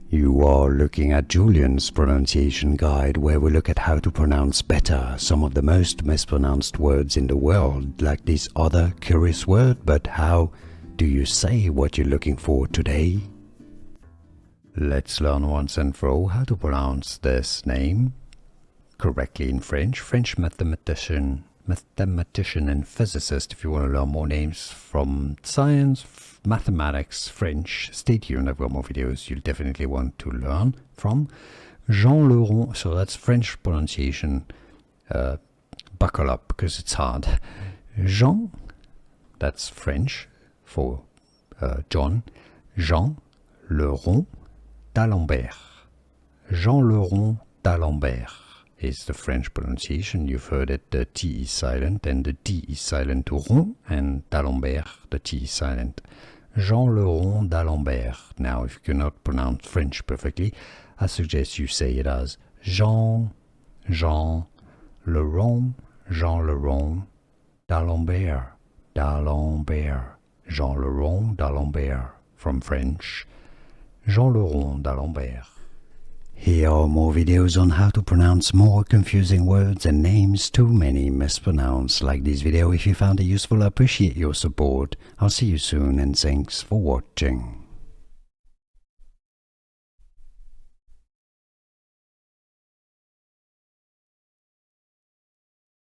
You are looking at Julian's pronunciation guide, where we look at how to pronounce better some of the most mispronounced words in the world, like this other curious word. But how do you say what you're looking for today? Let's learn once and for all how to pronounce this name correctly in French. French mathematician and physicist. If you want to learn more names from science, mathematics, French, stay tuned. I've got more videos you'll definitely want to learn from. Jean Leron, so that's French pronunciation. Buckle up because it's hard. Jean, that's French for John. Jean Leron d'Alembert. Jean Leron d'Alembert is the French pronunciation. You've heard it, the T is silent and the D is silent to Rond, and d'Alembert, the T is silent. Jean Leron d'Alembert. Now, if you cannot pronounce French perfectly, I suggest you say it as Jean Leron d'Alembert. Jean Leron d'Alembert. From French, Jean Leron d'Alembert. Here are more videos on how to pronounce more confusing words and names too many mispronounced. Like this video if you found it useful. I appreciate your support. I'll see you soon and thanks for watching.